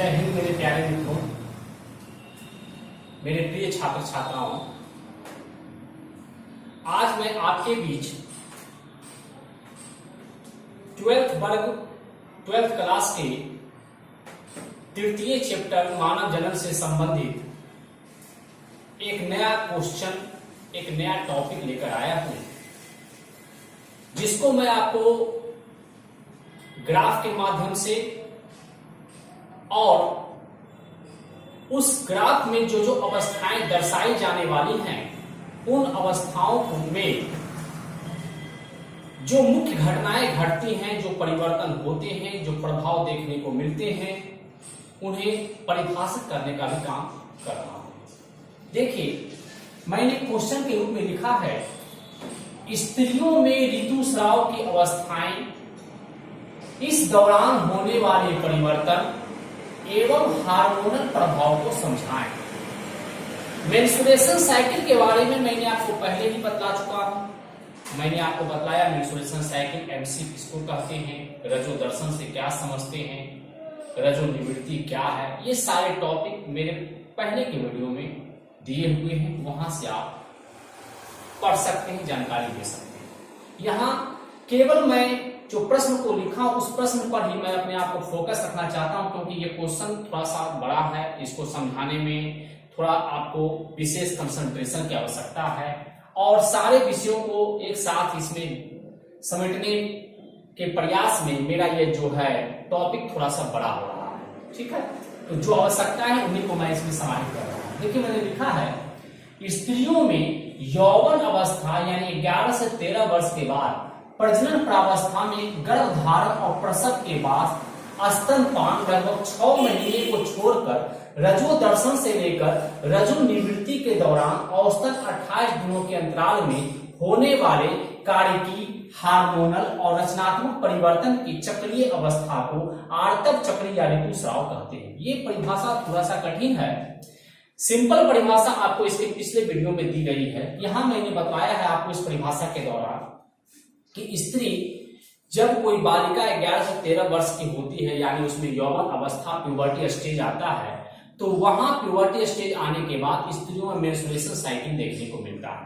जय हिंद मेरे प्यारे मित्रों, मेरे प्रिय छात्र छात्राओं। आज मैं आपके बीच 12th क्लास के तृतीय चैप्टर मानव जनन से संबंधित एक नया क्वेश्चन, एक नया टॉपिक लेकर आया हूं, जिसको मैं आपको ग्राफ के माध्यम से और उस ग्राफ में जो जो अवस्थाएं दर्शाई जाने वाली हैं, उन अवस्थाओं में जो मुख्य घटनाएं घटती हैं, जो परिवर्तन होते हैं, जो प्रभाव देखने को मिलते हैं, उन्हें परिभाषित करने का भी काम कर रहा हूं। देखिए, मैंने क्वेश्चन के रूप में लिखा है, स्त्रियों में ऋतुस्राव की अवस्थाएं, इस दौरान होने वाले परिवर्तन एवं हार्मोनल प्रभाव को समझाएं। मेंस्ट्रुएशन साइकिल के बारे में मैंने आपको पहले ही बता चुका हूं। मैंने आपको बताया मेंस्ट्रुएशन साइकिल एमसी किसको कहते हैं, रजो दर्शन से क्या समझते हैं, रजो निवृत्ति क्या है। ये सारे टॉपिक मेरे पहले के वीडियो में दिए हुए हैं, वहां से आप पढ़ सकते हैं, जानकारी ले सकते हैं। यहां केवल मैं जो प्रश्न को लिखा उस प्रश्न पर ही मैं अपने आप को फोकस रखना चाहता हूं, क्योंकि ये क्वेश्चन थोड़ा सा बड़ा है। इसको समझाने में थोड़ा आपको विशेष कंसंट्रेशन की आवश्यकता है और सारे विषयों को एक साथ इसमें समेटने के प्रयास में मेरा ये जो है टॉपिक थोड़ा सा बड़ा हो रहा है। ठीक है, तो जो आवश्यकता है उन्हीं को मैं इसमें समाहित कर रहा हूं। देखिए, मैंने लिखा है, स्त्रियों में यौवन अवस्था यानी 11 से 13 वर्ष के बाद प्रजनन प्रावस्था में गर्भधारण और प्रसव के बाद स्तनपान लगभग 6 महीने को छोड़कर रजो दर्शन से लेकर रजो निवृत्ति के दौरान औसतन 28 दिनों के अंतराल में होने वाले कार्यकी, हार्मोनल और रचनात्मक परिवर्तन की चक्रीय अवस्था को आर्तव चक्र या ऋतुस्राव कहते हैं। ये परिभाषा थोड़ा सा कठिन है। सिंपल परिभाषा आपको इसके पिछले वीडियो में दी गई है। यहां मैंने बताया है आपको इस परिभाषा के दौरान कि स्त्री जब कोई बालिका 11 से 13 वर्ष की होती है, यानी उसमें यौवन अवस्था प्यूबर्टी स्टेज आता है, तो वहां प्यूबर्टी स्टेज आने के बाद स्त्रियों में मेंस्ट्रुएशन साइकिल देखने को मिलता है।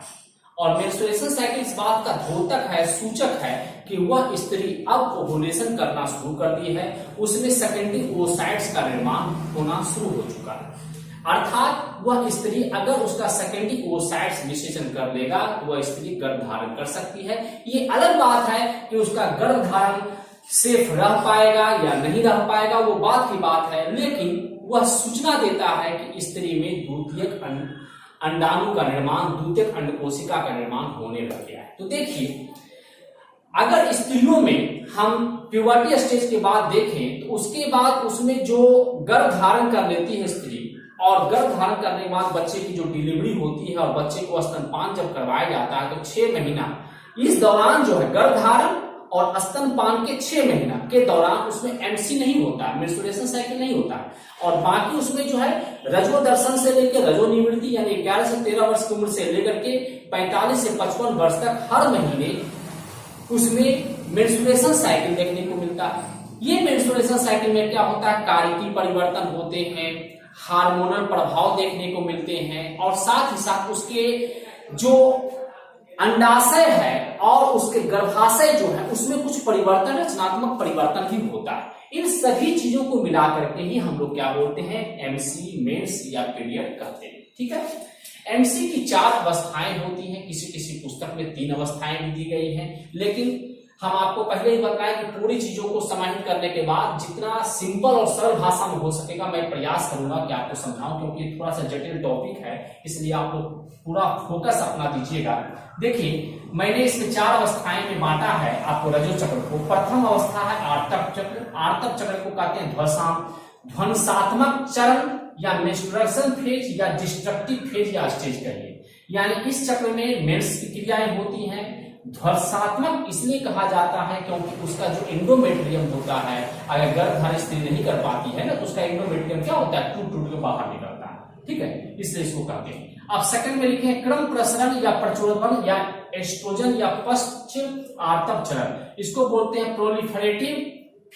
और मेंस्ट्रुएशन साइकिल इस बात का द्योतक है, सूचक है कि वह स्त्री अब ओव्यूलेशन करना शुरू कर दी है, उसमें सेकेंडरी oocytes का निर्माण होना शुरू हो चुका है। अर्थात वह स्त्री अगर उसका सेकेंडरी oocytes निषेचन कर लेगा तो वह स्त्री गर्भ धारण कर सकती है। ये अलग बात है कि उसका गर्भ धारण सेफ रह पाएगा या नहीं रह पाएगा, वो बात की बात है, लेकिन वह सूचना देता है कि स्त्री में द्वितीयक अंडाणु का निर्माण, द्वितीयक अंडकोशिका का निर्माण होने लग गया है। तो देखिए, अगर स्त्रियों में हम प्यूबर्टी स्टेज के बाद देखें तो उसके बाद उसमें जो गर्भ धारण कर लेती है स्त्री, और गर्भ धारण करने के बाद बच्चे की जो डिलीवरी होती है और बच्चे को स्तनपान जब करवाया जाता है तो 6 महीना, इस दौरान जो है गर्भ धारण और स्तनपान के 6 महीना के दौरान उसमें एमसी नहीं होता है, मेंस्ट्रुएशन साइकिल नहीं होता है, और बाकी उसमें जो है रजो दर्शन से लेकर रजो निवृत्ति यानी 11 से 13 वर्ष की उम्र से लेकर के 45 से 55 वर्ष तक हर महीने उसमें मेंस्ट्रुएशन साइकिल देखने को मिलता है। ये मेंस्ट्रुएशन साइकिल में क्या होता है, कार्यकी परिवर्तन होते हैं, हार्मोनल प्रभाव देखने को मिलते हैं, और साथ ही साथ उसके जो अंडाशय है और उसके गर्भाशय जो है उसमें कुछ परिवर्तन, रचनात्मक परिवर्तन भी होता है। इन सभी चीजों को मिला करके ही हम लोग क्या बोलते हैं, एमसी, मेंस या पीरियड कहते हैं। ठीक है, एमसी की 4 अवस्थाएं होती हैं, किसी किसी पुस्तक में 3 अवस्थाएं भी दी गई हैं, लेकिन हम आपको पहले ही बताया कि पूरी चीजों को समाहित करने के बाद जितना सिंपल और सरल भाषा में हो सकेगा मैं प्रयास करूंगा कि आपको समझाऊं, क्योंकि थोड़ा सा जटिल टॉपिक है, इसलिए आप लोग पूरा फोकस अपना दीजिएगा। देखिए, मैंने इसमें 4 अवस्थाएं में बांटा है आपको रजो चक्र को। प्रथम अवस्था है आर्तव चक्र। आर्तव चक्र को कहते हैं ध्वंसात्मक चरण या मेंस्ट्रुएशन फेज या डिस्ट्रक्टिव फेज या स्टेज कहिए, यानी इस चक्र में मेंस की क्रियाएं होती हैं। ध्वंसात्मक इसलिए कहा जाता है क्योंकि उसका जो एंडोमेट्रियम होता है, अगर गर्भधारण स्त्री नहीं कर पाती है ना, तो उसका एंडोमेट्रियम क्या होता है, टूट टूट के बाहर निकलता है। ठीक है, इसलिए इसको कहते हैं। अब सेकंड में लिखे क्रम प्रसरण या प्रचोदन या एस्ट्रोजन या पश्च आर्तव चरण, इसको बोलते हैं प्रोलिफरेटिव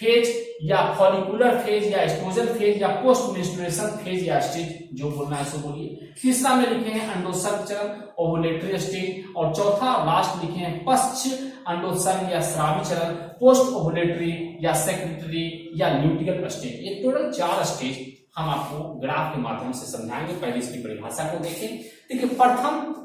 फेज या फॉलिकुलर फेज या एस्ट्रोजन फेज या पोस्ट मेंस्ट्रुएशन फेज या स्टेज जो बोलना है सो बोलिए। तीसरा में लिखे हैं अंडोत्सर्ग चरण ओवुलेटरी स्टेज, और चौथा लास्ट लिखे हैं पश्च अंडोत्सर्ग या स्रावी चरण पोस्ट ओवुलेटरी या सेक्रेटरी या ल्यूटियल स्टेज। ये टोटल 4 स्टेज हम आपको ग्राफ के माध्यम से समझाएंगे। पहले इसकी परिभाषा को देखें। देखिए प्रथम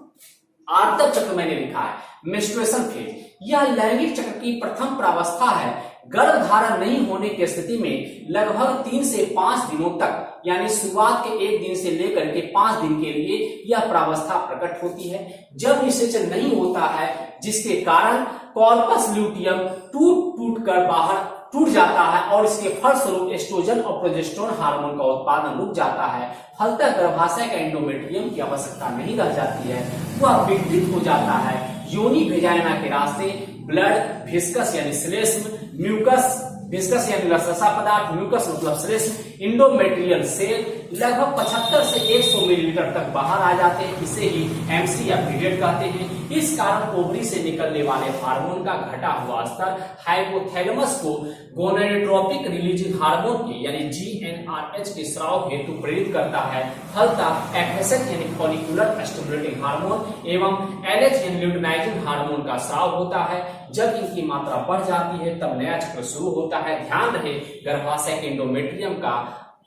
आर्तव चक्र मैंने लिखा है मेंस्ट्रुएशन फेज, यह लैंगिक चक्र की प्रथम प्रावस्था है। गर्भधारण नहीं होने की स्थिति में लगभग 3 से 5 दिनों तक, यानी शुरुआत के 1 दिन से लेकर के 5 दिन के लिए यह प्रावस्था प्रकट होती है। जब निषेचन नहीं होता है जिसके कारण कॉर्पस ल्यूटियम टूट कर बाहर टूट जाता है और इसके फलस्वरूप एस्ट्रोजन और प्रोजेस्टेरोन हार्मोन का उत्पादन रुक जाता है, फलतः गर्भाशय का एंडोमेट्रियम की आवश्यकता नहीं रह जाती है, वह विकृत हो जाता है। योनि वेजाइना के रास्ते ब्लड, विस्कस यानी श्लेष्म, म्यूकस, विस्कस यानी रसरसा पदार्थ, म्यूकस मतलब श्लेष्म, इंडोमेट्रियल सेल लगभग 75 से 100 मिलीलीटर तक बाहर आ जाते हैं। इसे ही एमसी या पीरियड कहते हैं। इस कारण ओवरी से निकलने वाले हार्मोन का घटा हुआ स्तर हाइपोथैलेमस को गोनेडोट्रोपिक रिलीजिंग हार्मोन के यानी जीएनआरएच के स्राव हेतु प्रेरित करता है। फलतः एफएसएच यानी फॉलिकुलर स्टिमुलेटिंग हार्मोन एवं एलएच यानी ल्यूटिनाइजिंग हार्मोन का स्राव होता है। जब इनकी मात्रा बढ़ जाती है तब नया चक्र शुरू होता है। ध्यान रहे गर्भाशय के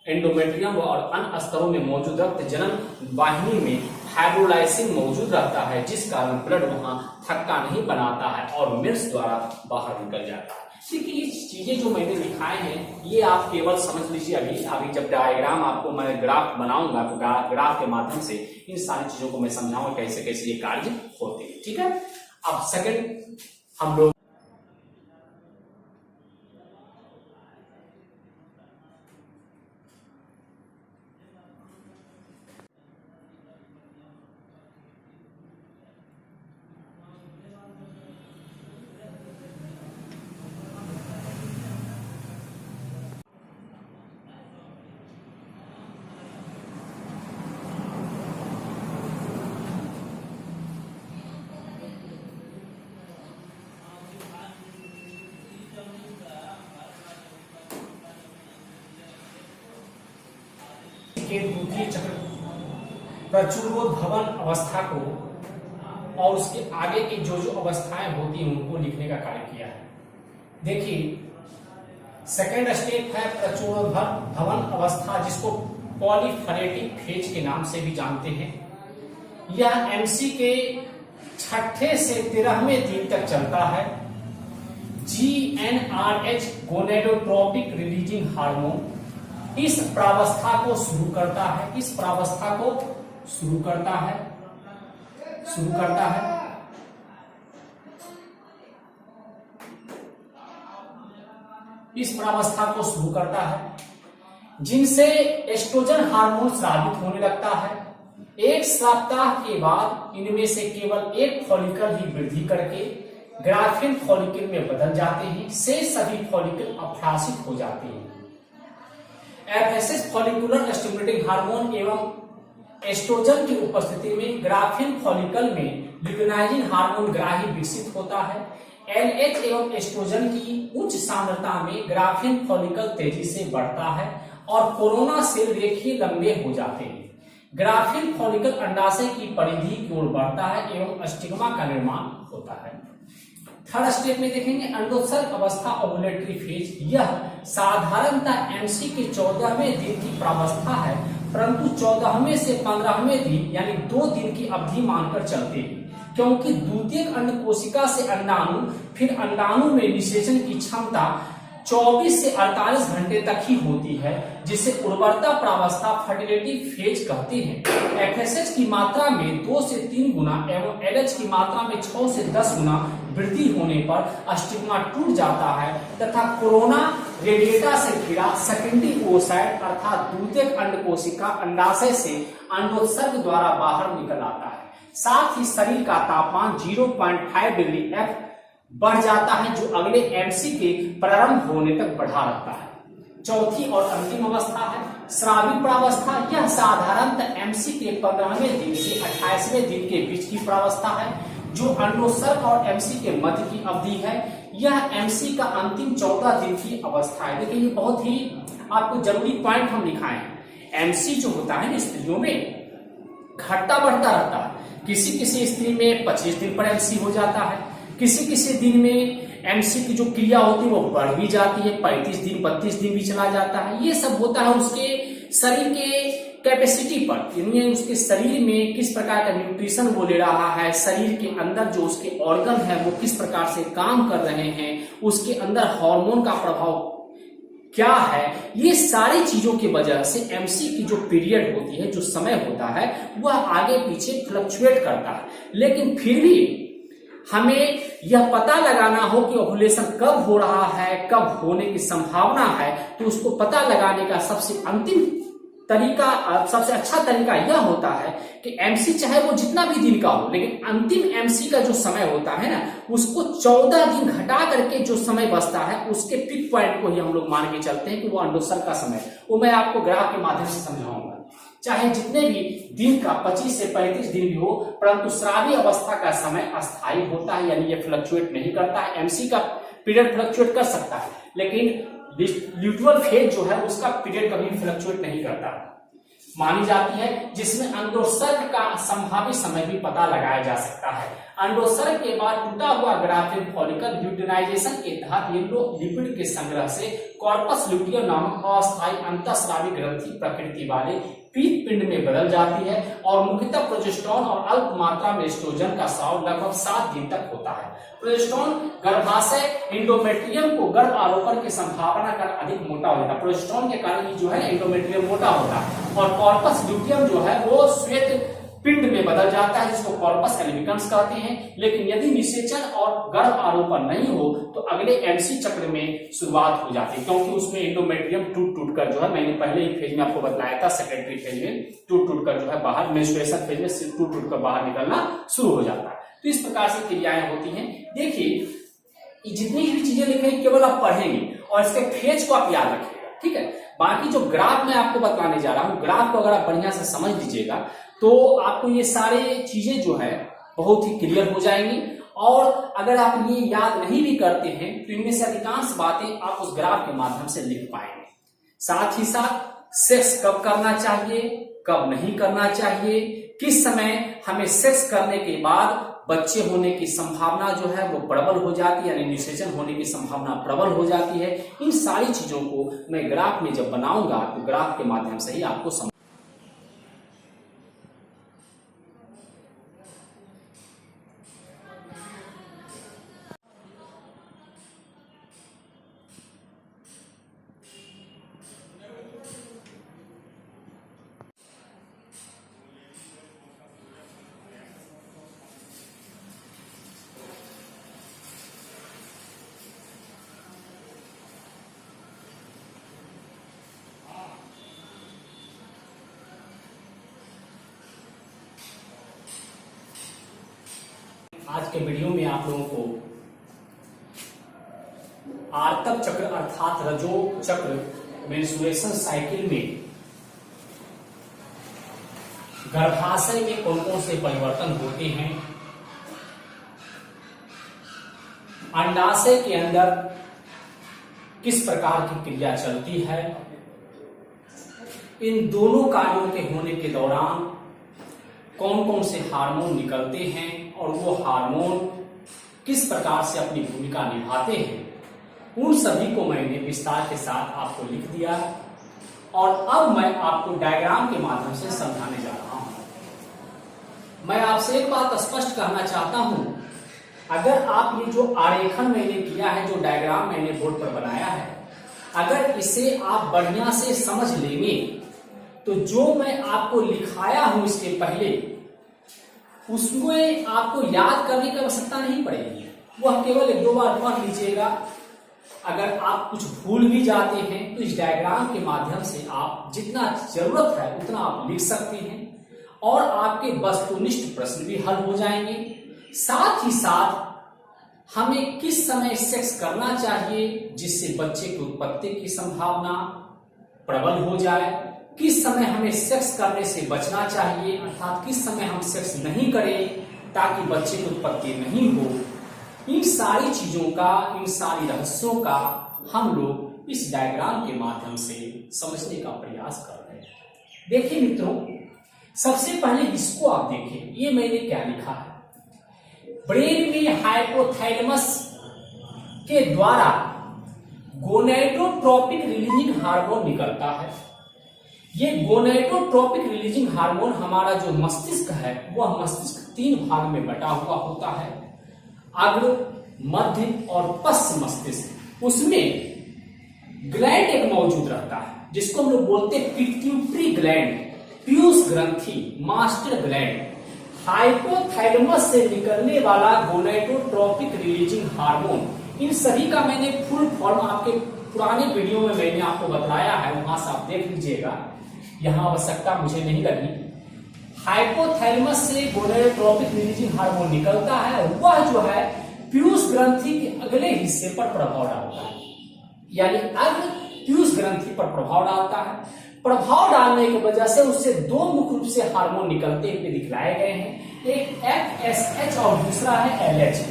एंडोमेट्रियम और अन्य स्तरों में मौजूद रक्त जनन वाहिनी में फाइब्रोलाइसिन मौजूद रहता है, जिस कारण ब्लड वहां थक्का नहीं बनाता है और मिर्स द्वारा बाहर निकल जाता है। देखिए ये चीजें जो मैंने लिखाए हैं ये आप केवल समझ लीजिए। अभी जब डायग्राम आपको मैं ग्राफ बनाऊंगा तो ग्राफ के माध्यम से इन सारी चीजों को मैं समझाऊंगा कैसे कैसे ये कार्य होते हैं। ठीक है, अब सेकंड हम लोग के द्वितीय चक्र प्रचुरोद्भवन अवस्था को और उसके आगे की जो जो अवस्थाएं होती हैं उनको लिखने का कार्य किया है। देखिए सेकेंड स्टेप है प्रचुरोद्भवन अवस्था, जिसको पॉलीफेरेटिक फेज के नाम से भी जानते हैं। यह एमसी के 6ठे से 13वें दिन तक चलता है। जीएनआरएच गोनेडोट्रोपिक रिलीजिंग हार्मोन इस प्रावस्था को शुरू करता है। इस प्रावस्था को शुरू करता है इस प्रावस्था को शुरू करता है, जिनसे एस्ट्रोजन हार्मोन स्रावित होने लगता है। 1 सप्ताह के बाद इनमें से केवल एक फॉलिकल ही वृद्धि करके ग्राफिन फॉलिकल में बदल जाते हैं। से सभी फॉलिकल अप्रासित हो जाते हैं। एफएसएच फॉलिकुलर स्टिमुलेटिंग हार्मोन एवं एस्ट्रोजन की उपस्थिति में ग्राफिन फॉलिकल में ल्यूटिनाइजिंग हार्मोन ग्राही विकसित होता है। एलएच एवं एस्ट्रोजन की उच्च सांद्रता में ग्राफिन फॉलिकल तेजी से बढ़ता है और कोरोना सेल रेखीय लंबे हो जाते हैं। ग्राफिन फॉलिकल अंडाशय की परिधि की ओर बढ़ता है एवं स्टिग्मा का निर्माण होता है। थर्ड स्टेप में देखेंगे अंडोत्सर्ग अवस्था ओवुलेटरी फेज। यह साधारणतः एमसी के 14वें दिन की प्रावस्था है, परंतु 14वें से 15वें दिन यानी 2 दिन की अवधि मानकर चलते हैं, क्योंकि द्वितीयक अंड कोशिका से अंडाणु फिर अंडाणु में निषेचन की क्षमता 24 से 48 घंटे तक ही होती है, जिसे उर्वरता प्रावस्था फर्टिलिटी फेज कहते हैं। एफएसएच की मात्रा में 2 से 3 गुना एवं एलएच की मात्रा में 6 से 10 गुना वृद्धि होने पर स्टिग्मा टूट जाता है तथा कोरोना रेडिएटा से घिरा सेकेंडरी ओसाइट अर्थात द्वितीयक अंड कोशिका अंडाशय से अंडोत्सर्ग द्वारा बाहर निकल आता है। साथ ही शरीर का तापमान 0.5 डिग्री F बढ़ जाता है, जो अगले एमसी के प्रारंभ होने तक बढ़ा रहता है। चौथी और अंतिम अवस्था है स्रावी प्रावस्था। यह साधारणतः एमसी के 15वें दिन से 28वें दिन के बीच की प्रावस्था है, जो अंडोत्सर्ग और एमसी के मध्य की अवधि है। यह एमसी का अंतिम 14 दिन की अवस्था है। देखिए ये बहुत ही आपको जरूरी पॉइंट हम लिखाए हैं। एमसी जो होता है ना स्त्रियों में घटता बढ़ता रहता है। किसी किसी स्त्री में 25 दिन पर एमसी हो जाता है, किसी किसी दिन में एमसी की जो क्रिया होती है वो बढ़ भी जाती है, 35 दिन 32 दिन भी चला जाता है। ये सब होता है उसके शरीर के कैपेसिटी पर, यानी उसके शरीर में किस प्रकार का न्यूट्रिशन वो ले रहा है, शरीर के अंदर जो उसके ऑर्गन है वो किस प्रकार से काम कर रहे हैं, उसके अंदर हार्मोन का प्रभाव क्या है, ये सारी चीजों की वजह से एमसी की जो पीरियड होती है, जो समय होता है, वह आगे पीछे फ्लक्चुएट करता है। लेकिन फिर भी हमें यह पता लगाना हो कि ओव्यूलेशन कब हो रहा है, कब होने की संभावना है, तो उसको पता लगाने का सबसे अंतिम तरीका, सबसे अच्छा तरीका यह होता है कि एमसी चाहे वो जितना भी दिन का हो, लेकिन अंतिम एमसी का जो समय होता है ना, उसको 14 दिन घटा करके जो समय बचता है उसके पिक पॉइंट को ही हम लोग मान के चलते हैं कि वो अंडोत्सर्ग का समय, वो मैं आपको ग्राफ के माध्यम से समझाऊंगा। चाहे जितने भी दिन का 25 से 35 दिन भी हो, परंतु स्रावी अवस्था का समय अस्थायी होता है, यानी ये फ्लक्चुएट नहीं करता है। एमसी का पीरियड फ्लक्चुएट कर सकता है, लेकिन ल्यूटियल फेज जो है उसका पीरियड कभी फ्लक्चुएट नहीं करता, मानी जाती है, जिसमें अंडोत्सर्ग का संभावित समय भी पता लगाया जा सकता है। अंडोत्सर्ग के बाद टूटा हुआ ग्राफिन फॉलिकल ल्यूटिनाइजेशन के तहत येलो लिपिड के संग्रह से कॉर्पस ल्यूटियम नामक अस्थायी अंतःस्रावी ग्रंथि प्रकृति वाले पीत पिंड में बदल जाती है और मुख्यतः प्रोजेस्टेरॉन और अल्प मात्रा में एस्ट्रोजन का स्राव लगभग 7 दिन तक होता है। प्रोजेस्टेरॉन गर्भाशय एंडोमेट्रियम को गर्भ आरोपण की संभावना का अधिक मोटा हो जाता है। प्रोजेस्टेरॉन के कारण जो है एंडोमेट्रियम मोटा होता है और कॉर्पस ल्यूटियम जो है वो श्वेत पिंड में बदल जाता है, जिसको कॉर्पस एल्बिकन्स कहते हैं। लेकिन यदि निषेचन और गर्भ आरोपण नहीं हो तो अगले एमसी चक्र में शुरुआत हो जाती है, क्योंकि उसमें एंडोमेट्रियम टूट कर जो है, मैंने पहले ही फेज में आपको बताया था, सेकेंडरी फेज में टूट कर जो है बाहर, मेंस्ट्रुएशन फेज में टूट कर बाहर निकलना शुरू हो जाता है। तो इस प्रकार से क्रियाएं होती हैं। देखिए जितनी भी चीजें लिखी केवल आप पढ़ेंगे और इसके फेज को आप याद रखिएगा, ठीक है। बाकी जो ग्राफ मैं आपको बताने जा रहा हूं, ग्राफ को अगर आप बढ़िया से समझ लीजिएगा तो आपको ये सारे चीजें जो है बहुत ही क्लियर हो जाएंगी। और अगर आप ये याद नहीं भी करते हैं तो इनमें से अधिकांश बातें आप उस ग्राफ के माध्यम से लिख पाएंगे। साथ ही साथ सेक्स कब करना चाहिए, कब नहीं करना चाहिए, किस समय हमें सेक्स करने के बाद बच्चे होने की संभावना जो है वो प्रबल हो जाती है, यानी निषेचन होने की संभावना प्रबल हो जाती है। इन सारी चीजों को मैं ग्राफ में जब बनाऊंगा तो ग्राफ के माध्यम से ही आपको समझ। आज के वीडियो में आप लोगों को आर्तक चक्र अर्थात रजो चक्र मेंस्ट्रुएशन साइकिल में गर्भाशय में कौन कौन से परिवर्तन होते हैं, अंडाशय के अंदर किस प्रकार की क्रिया चलती है, इन दोनों कार्यों के होने के दौरान कौन कौन से हार्मोन निकलते हैं और वो हार्मोन किस प्रकार से अपनी भूमिका निभाते हैं, उन सभी को मैंने विस्तार के साथ आपको लिख दिया और अब मैं आपको डायग्राम के माध्यम से समझाने जा रहा हूं। मैं आपसे एक बात स्पष्ट कहना चाहता हूं, अगर आप ये जो आरेखन मैंने किया है, जो डायग्राम मैंने बोर्ड पर बनाया है, अगर इसे आप बढ़िया से समझ लेंगे तो जो मैं आपको लिखाया हूं इसके पहले, उसमें आपको याद करने की आवश्यकता नहीं पड़ेगी, वह केवल 1-2 बार पढ़ लीजिएगा। अगर आप कुछ भूल भी जाते हैं तो इस डायग्राम के माध्यम से आप जितना जरूरत है उतना आप लिख सकते हैं और आपके वस्तुनिष्ठ प्रश्न भी हल हो जाएंगे। साथ ही साथ हमें किस समय सेक्स करना चाहिए जिससे बच्चे की उत्पत्ति की संभावना प्रबल हो जाए, किस समय हमें सेक्स करने से बचना चाहिए, अर्थात किस समय हम सेक्स नहीं करें ताकि बच्चे की उत्पत्ति नहीं हो, इन सारी चीजों का, इन सारी रहस्यों का हम लोग इस डायग्राम के माध्यम से समझने का प्रयास कर रहे हैं। देखिए मित्रों, सबसे पहले इसको आप देखिए, ये मैंने क्या लिखा है। ब्रेन में हाइपोथैलेमस के द्वारा गोनेडोट्रोपिक रिलीजिंग हार्मोन निकलता है। ये गोनेडोट्रोपिक रिलीजिंग हार्मोन हमारा जो मस्तिष्क है, वह मस्तिष्क 3 भाग में बटा हुआ होता है, अग्र, मध्य और पश्च मस्तिष्क। उसमें ग्लैंड एक मौजूद रहता है जिसको हम लोग बोलते हैं पिट्यूटरी ग्लैंड, पीयूष ग्रंथि, मास्टर ग्लैंड। हाइपोथैलेमस से निकलने वाला गोनेडोट्रोपिक रिलीजिंग हार्मोन, इन सभी का मैंने फुल फॉर्म आपके पुराने वीडियो में मैंने आपको बताया है, वहां से आप देख लीजिएगा, यहां आवश्यकता मुझे नहीं लगी। हाइपोथैलेमस से गोनेडोट्रोपिक रिलीजिंग हार्मोन निकलता है, वह जो है पीयूष ग्रंथि के अगले हिस्से पर प्रभाव डालता है, यानी अग्र पीयूष ग्रंथि पर प्रभाव डालता है। प्रभाव डालने की वजह से उससे 2 मुख्य रूप से हार्मोन निकलते हुए दिखलाए गए हैं, एक FSH और दूसरा है LH।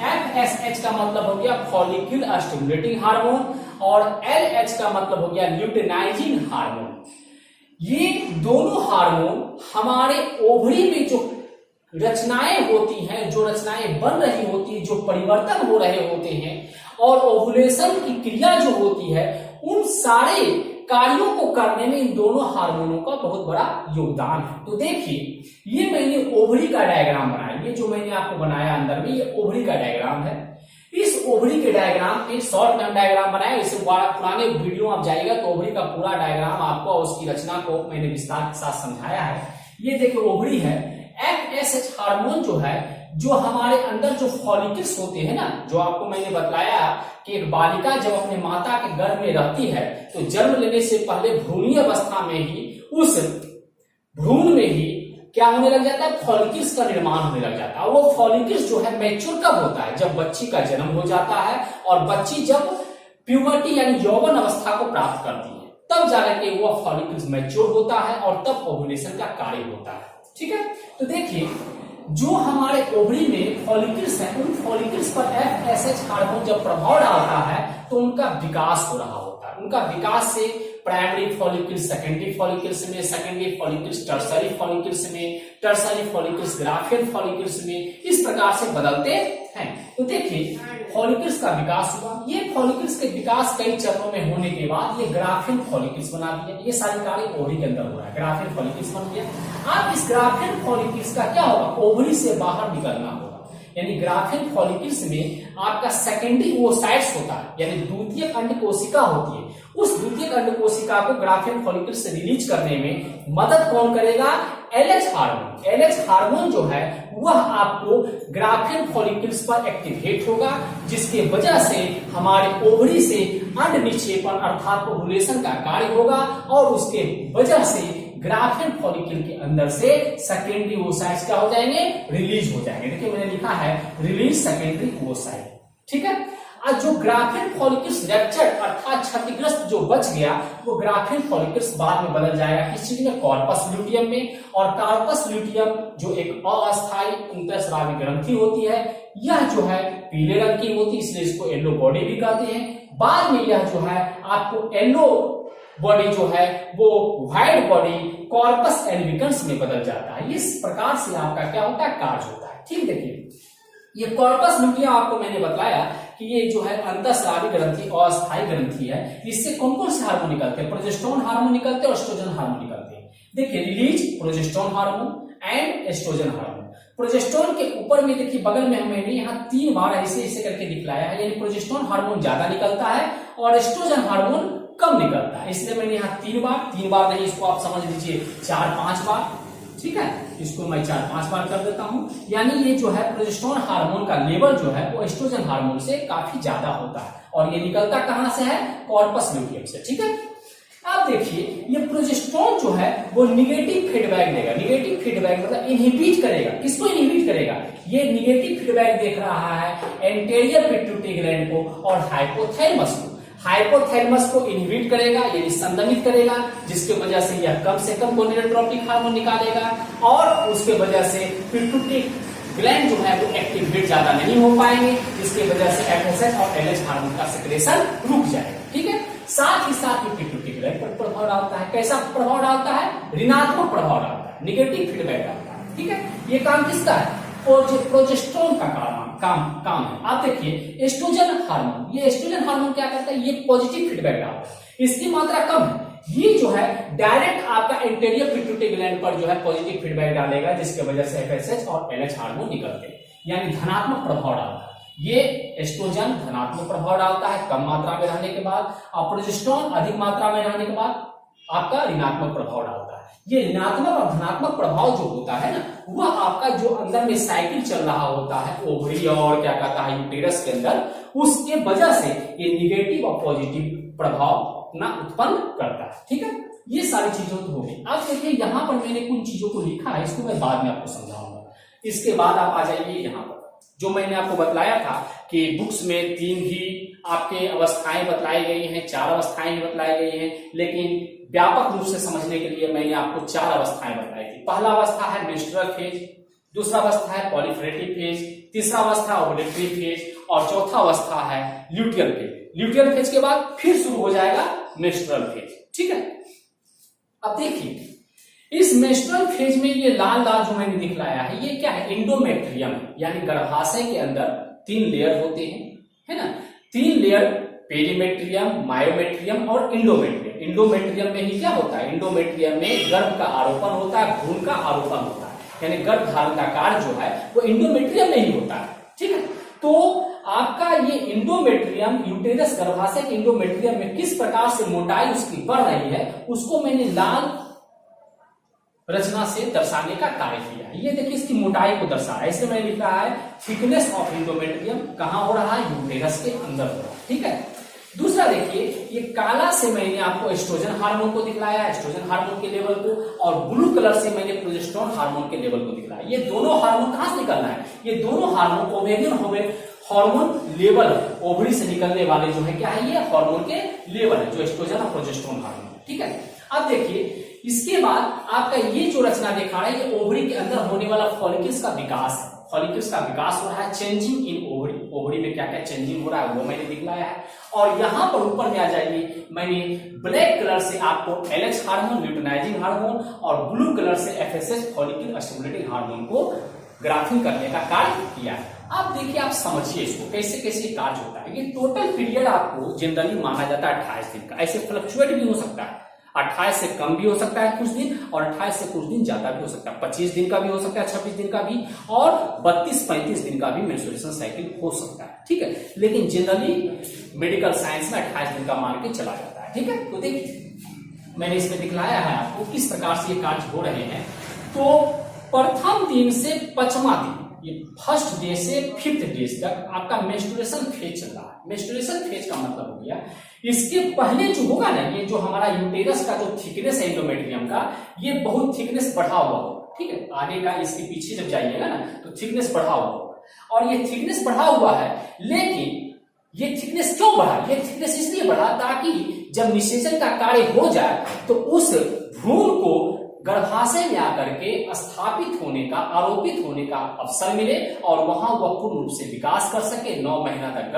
FSH का मतलब हो गया फॉलिक्यूल स्टिमुलेटिंग हार्मोन और LH का मतलब हो गया ल्यूटेनाइजिंग हार्मोन। ये दोनों हार्मोन हमारे ओवरी में जो रचनाएं होती हैं, जो रचनाएं बन रही होती है, जो परिवर्तन हो रहे होते हैं और ओवुलेशन की क्रिया जो होती है, उन सारे कार्यों को करने में इन दोनों हार्मोनों का बहुत बड़ा योगदान है। तो देखिए, ये मैंने ओवरी का डायग्राम बनाया, ये जो मैंने आपको बनाया अंदर में, ये ओवरी का डायग्राम है। इस ओवरी के डायग्राम, एक शॉर्ट टर्म डायग्राम बनाया, इसे पुराने वीडियो आप जाएगा तो ओवरी का पूरा डायग्राम आपको और उसकी रचना को मैंने विस्तार के साथ समझाया है। ये देखिए ओवरी है। FSH हार्मोन जो है, जो हमारे अंदर जो फॉलिकल्स होते हैं ना, जो आपको मैंने बताया कि एक बालिका जब अपने माता के गर्भ में रहती है तो जन्म लेने से पहले भ्रूणीय अवस्था में ही उस भ्रूण में ही क्या होने लग जाता है, फॉलिकल्स का निर्माण होने लग जाता है। वो फॉलिकल्स जो है मैच्योर कब होता है, जब बच्ची का जन्म हो जाता है और बच्ची जब प्यूबर्टी यानी यौवन अवस्था को प्राप्त करती है, तब जाकर के वह फॉलिकल्स मैच्योर होता है और तब ओव्यूलेशन का कार्य होता है। ठीक है, तो देखिए जो हमारे ओवरी में फॉलिकल्स हैं, उन फॉलिकल्स पर FSH हार्मोन जब प्रभाव डालता है तो उनका विकास हो रहा होता है। उनका विकास से प्राइमरी फॉलिकल्स सेकेंडरी फॉलिकल्स में, सेकेंडरी फॉलिकल्स टर्सरी फॉलिकल्स में, टर्सरी फॉलिकल्स ग्राफियन फॉलिकल्स में, इस प्रकार से बदलते हैं। तो देखिए फॉलिकल्स का विकास हुआ। ये फॉलिकल्स के विकास कई चरणों में होने के बाद ये ग्राफियन फॉलिकल्स बना दिया। ये सारी कार्य ओवरी के अंदर हो रहा है, ग्राफियन फॉलिकल्स बन गया। अब इस ग्राफियन फॉलिकल्स का क्या होगा, ओवरी से बाहर निकलना होगा, यानी ग्राफियन फॉलिकल्स में आपका सेकेंडरी ओसाइट्स होता है, यानी द्वितीयक अंड कोशिका होती है। उस द्वितीयक अंड कोशिका को ग्राफियन फॉलिकल्स से रिलीज करने में मदद कौन करेगा, LH हार्मोन। LH हार्मोन जो है वह आपको ग्राफियन फॉलिकल्स पर एक्टिवेट होगा, जिसके वजह से हमारे ओवरी से अंड निक्षेपण अर्थात ओव्यूलेशन का कार्य होगा और उसके वजह से ग्राफियन फॉलिकल के अंदर से सेकेंडरी ओसाइट्स क्या हो जाएंगे, रिलीज हो जाएंगे। देखिए मैंने लिखा है रिलीज सेकेंडरी ओसाइट। ठीक है, आज जो ग्राफियन फॉलिकल्स रप्चर्ड अर्थात क्षतिग्रस्त जो बच गया, वो ग्राफियन फॉलिकल्स बाद में बदल जाएगा किस चीज में, कॉर्पस ल्यूटियम में। और कॉर्पस ल्यूटियम जो एक अस्थायी अंतःस्रावी ग्रंथि होती है, यह जो है पीले रंग की होती है, इसलिए इसको येलो बॉडी भी कहते हैं। बाद में यह जो है आपको येलो बॉडी जो है वो व्हाइट बॉडी कॉर्पस एल्बिकन्स में बदल जाता है। इस प्रकार से आपका क्या होता है, कार्य होता है। ठीक, देखिए ये कॉर्पस ल्यूटियम आपको मैंने बताया कि ये जो है अंतःस्रावी ग्रंथि अस्थायी ग्रंथि है। इससे कौन कौन से हार्मोन निकलते हैं, प्रोजेस्टेरोन हार्मोन निकलते हैं और एस्ट्रोजन हार्मोन निकलते हैं। देखिए release progesterone hormone and estrogen hormone. Progesterone के ऊपर में देखिए बगल में मैंने यहाँ 3 बार ऐसे ऐसे करके दिखलाया है, यानी प्रोजेस्टेरोन हार्मोन ज्यादा निकलता है और एस्ट्रोजन हार्मोन कम निकलता है, इसलिए मैंने यहाँ 3 बार नहीं, इसको आप समझ लीजिए 4-5 बार। ठीक है, इसको मैं 4-5 बार कर देता हूं। यानी ये जो है प्रोजेस्टेरोन हार्मोन का लेवल जो है वो एस्ट्रोजन हार्मोन से काफी ज्यादा होता है और ये निकलता कहां से है, कॉर्पस ल्यूटियम से। ठीक है, अब देखिए ये प्रोजेस्टेरोन जो है वो निगेटिव फीडबैक देगा। निगेटिव फीडबैक मतलब इनहिबिट करेगा, किसको इनहिबिट करेगा, ये निगेटिव फीडबैक देख रहा है एंटेरियर पिट्यूटरी ग्लैंड को और हाइपोथैलेमस को। हाइपोथैलेमस को इनहिबिट करेगा यानी संदमित करेगा, जिसके वजह से यह कम से कम गोनेडोट्रोपिक हार्मोन निकालेगा और उसके वजह से पिट्यूटरी ग्लैंड जो है वो एक्टिवेट ज्यादा नहीं हो पाएंगे, जिसकी वजह से एफएसएच और एलएच हार्मोन का सेक्रेशन रुक जाएगा। ठीक है, साथ ही साथ ये पिट्यूटरी ग्लैंड पर प्रभाव डालता है। कैसा प्रभाव डालता है? ऋणात्मक प्रभाव डालता है, निगेटिव फीडबैक डालता है। ठीक है, ये काम किसका है? प्रोजेस्टेरोन का काम है। आप देखिए एस्ट्रोजन हार्मोन, ये एस्ट्रोजन हार्मोन क्या करता है? ये पॉजिटिव फीडबैक डालता है, इसकी मात्रा कम है। ये जो है डायरेक्ट आपका इंटीरियर पिट्यूटरी ग्लैंड पर जो है पॉजिटिव फीडबैक डालेगा, जिसकी वजह से एफएसएच और एलएच हार्मोन निकलते हैं, यानी धनात्मक प्रभाव डालता है। ये एस्ट्रोजन धनात्मक प्रभाव डालता है कम मात्रा में रहने के बाद, और प्रोजेस्टेरोन अधिक मात्रा में रहने के बाद आपका ऋणात्मक प्रभाव डालता है। ये ऋणात्मक और धनात्मक प्रभाव जो होता है ना, वह आपका जो अंदर में साइकिल चल रहा होता है ओवरी और क्या कहता है यूटेरस के अंदर, उसके वजह से ये निगेटिव और पॉजिटिव प्रभाव अपना उत्पन्न करता है। ठीक है, ये सारी चीजों तो हो गई। अब देखिए यहाँ पर मैंने कुछ चीजों को लिखा है, इसको मैं बाद में आपको समझाऊंगा। इसके बाद आप आ जाइए यहाँ पर, जो मैंने आपको बतलाया था कि बुक्स में 3 ही आपके अवस्थाएं बतलाई गई हैं, 4 अवस्थाएं बतलाई गई हैं, लेकिन व्यापक रूप से समझने के लिए मैंने आपको 4 अवस्थाएं बताई थी। पहला अवस्था है मेंस्ट्रुअल फेज, दूसरा अवस्था है पॉलीफ्रेटिव फेज, तीसरा अवस्था ओवुलेटरी फेज, और चौथा अवस्था है ल्यूटियल फेज। ल्यूटियल फेज के बाद फिर शुरू हो जाएगा मेंस्ट्रुअल फेज। ठीक है, अब देखिए इस मेंस्ट्रुअल फेज में ये लाल लाल जो मैंने दिखलाया है, ये क्या है? एंडोमेट्रियम, यानी गर्भाशय के अंदर 3 लेयर होते हैं, है ना? 3 लेयर, पेरीमेट्रियम, मायोमेट्रियम और इंडोमेट्रियम। इंडोमेट्रियम में ही क्या होता है? इंडोमेट्रियम में गर्भ का आरोपण होता है, भ्रूण का आरोपण होता है, यानी गर्भ धारण का कार्य जो है वो इंडोमेट्रियम में ही होता है। ठीक है, तो आपका ये इंडोमेट्रियम, यूटेरस गर्भाशय के इंडोमेट्रियम में किस प्रकार से मोटाई उसकी बढ़ रही है, उसको मैंने लाल रचना से दर्शाने का कार्य किया है। ये देखिए इसकी मोटाई को दर्शा रहा है, इसलिए मैंने लिखा है थिकनेस ऑफ इंडोमेट्रियम। कहां हो रहा है? यूटेरस के अंदर हो रहा है। ठीक है, दूसरा देखिए ये काला से मैंने आपको एस्ट्रोजन हार्मोन को दिखलाया, एस्ट्रोजन हार्मोन के लेवल को, और ब्लू कलर से मैंने प्रोजेस्टेरोन हार्मोन के लेवल को दिखलाया। ये दोनों हार्मोन कहां से निकलना है? ये दोनों hormone ovarian hormone level, ovary से निकलने वाले जो है क्या है? ये हार्मोन के लेवल है, जो एस्ट्रोजन और प्रोजेस्टेरोन हार्मोन। ठीक है, अब देखिए इसके बाद आपका ये जो रचना दिखा रहा है, ये ओवरी के अंदर होने वाला फॉलिकल्स का विकास है। फॉलिकल्स का विकास हो रहा है, चेंजिंग इन ओवरी। ओवरी में क्या क्या चेंजिंग हो रहा है वो मैंने दिखलाया है। और यहां पर ऊपर में आ जाइए, मैंने ब्लैक कलर से आपको एलएच हार्मोन, ल्यूटिनाइजिंग हार्मोन, और ब्लू कलर से एफएसएच, फॉलिकल स्टिमुलेटिंग हार्मोन को ग्राफिंग करने का कार्य किया है। अब देखिए आप समझिए इसको कैसे कैसे कार्य होता है। ये टोटल पीरियड आपको जनरली माना जाता है 28 दिन का, ऐसे फ्लक्चुएट भी हो सकता है, 28 से कम भी हो सकता है कुछ दिन, और 28 से कुछ दिन ज्यादा भी हो सकता है, 25 दिन का भी हो सकता है, 26 दिन का भी, और 32-35 दिन का भी मेंस्ट्रुएशन साइकिल हो सकता है। ठीक है, लेकिन जनरली मेडिकल साइंस में 28 दिन का मान के चला जाता है। ठीक है, तो देखिए मैंने इसमें दिखलाया है आपको किस प्रकार से ये कार्य हो रहे हैं। तो प्रथम दिन से 5वां दिन, ये फर्स्ट डे से 5th डे तक आपका मेंस्ट्रुएशन फेज चल रहा है। मेंस्ट्रुएशन फेज का मतलब हो गया, इसके पहले जो होगा ना, ये जो हमारा यूटेरस का जो थिकनेस है इंडोमेट्रियम का, ये बहुत थिकनेस बढ़ा हुआ होगा। ठीक है, आगे का इसके पीछे जब जाइएगा ना तो थिकनेस बढ़ा हुआ होगा, और ये थिकनेस बढ़ा हुआ है। लेकिन ये थिकनेस क्यों बढ़ा? ये थिकनेस इसलिए बढ़ा ताकि जब निषेचन का कार्य हो जाए तो उस भ्रूण को गर्भाशय में आकर के स्थापित होने का, आरोपित होने का अवसर मिले, और वहां वह पूर्ण रूप से विकास कर सके, 9 महीना तक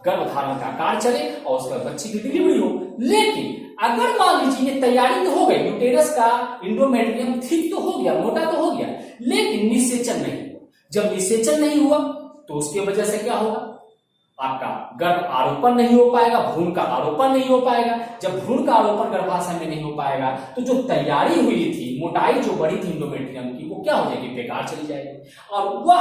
गर्भ धारण का कार्य चले, और उसके बाद बच्चे की डिलीवरी हो। लेकिन अगर मान लीजिए ये तैयारी तो हो गई, यूटेरस का इंडोमेट्रियम थिक तो हो गया, मोटा तो हो गया, लेकिन निषेचन नहीं हुआ। जब निषेचन नहीं हुआ तो उसकी वजह से क्या होगा? आपका गर्भ आरोपण नहीं हो पाएगा, भ्रूण का आरोपण नहीं हो पाएगा। जब भ्रूण का आरोपण गर्भाशय में नहीं हो पाएगा तो जो तैयारी हुई थी, मोटाई जो बढ़ी थी इंडोमेट्रियम की, वो क्या हो जाएगी? बेकार चली जाएगी। और वह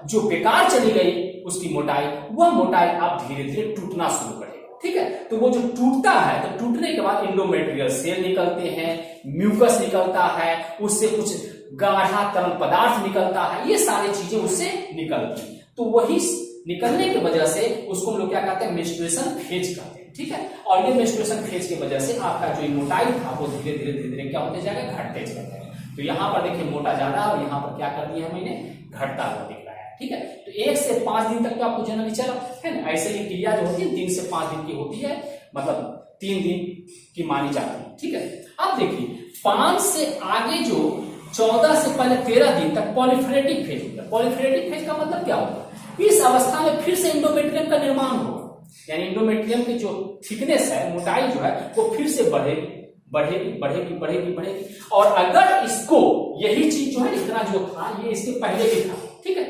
जो बेकार चली गई उसकी मोटाई, वह मोटाई आप धीरे धीरे टूटना शुरू करेगा। ठीक है, तो वो जो टूटता है, तो टूटने के बाद इंडोमेट्रियल सेल निकलते हैं, म्यूकस निकलता है, उससे कुछ गाढ़ा तरल पदार्थ निकलता है, ये सारी चीजें उससे निकलती हैं। तो वही निकलने की वजह से उसको हम लोग क्या कहते हैं? मेंस्ट्रुएशन फेज कहते हैं। ठीक है, और ये मेंस्ट्रुएशन फेज की वजह से आपका जो मोटाई था वो धीरे धीरे क्या होते जाएगा? घटते जाएगा। तो यहाँ पर देखिए मोटा जा रहा है, और यहाँ पर क्या कर दिया मैंने? घटता हुआ दिख रहा है। ठीक है, तो 1 से 5 दिन तक तो आपको जनरली चला है ना। ऐसे ही क्रिया जो होती है 3 से 5 दिन की होती है, मतलब 3 दिन की मानी जाती है। ठीक है, अब देखिए 5 से आगे जो 14 से पहले 13 दिन तक पॉलीफ्रेटिक फेज होता है। पॉलीफ्रेटिक फेज का मतलब क्या होगा? इस अवस्था में फिर से एंडोमेट्रियम का निर्माण होगा, यानी एंडोमेट्रियम की जो थिकनेस है, मोटाई जो है वो फिर से बढ़ेगी बढ़ेगी बढ़ेगी बढ़ेगी बढ़ेगी। और अगर इसको यही चीज जो है इतना जो था ये इसके पहले भी था, ठीक है,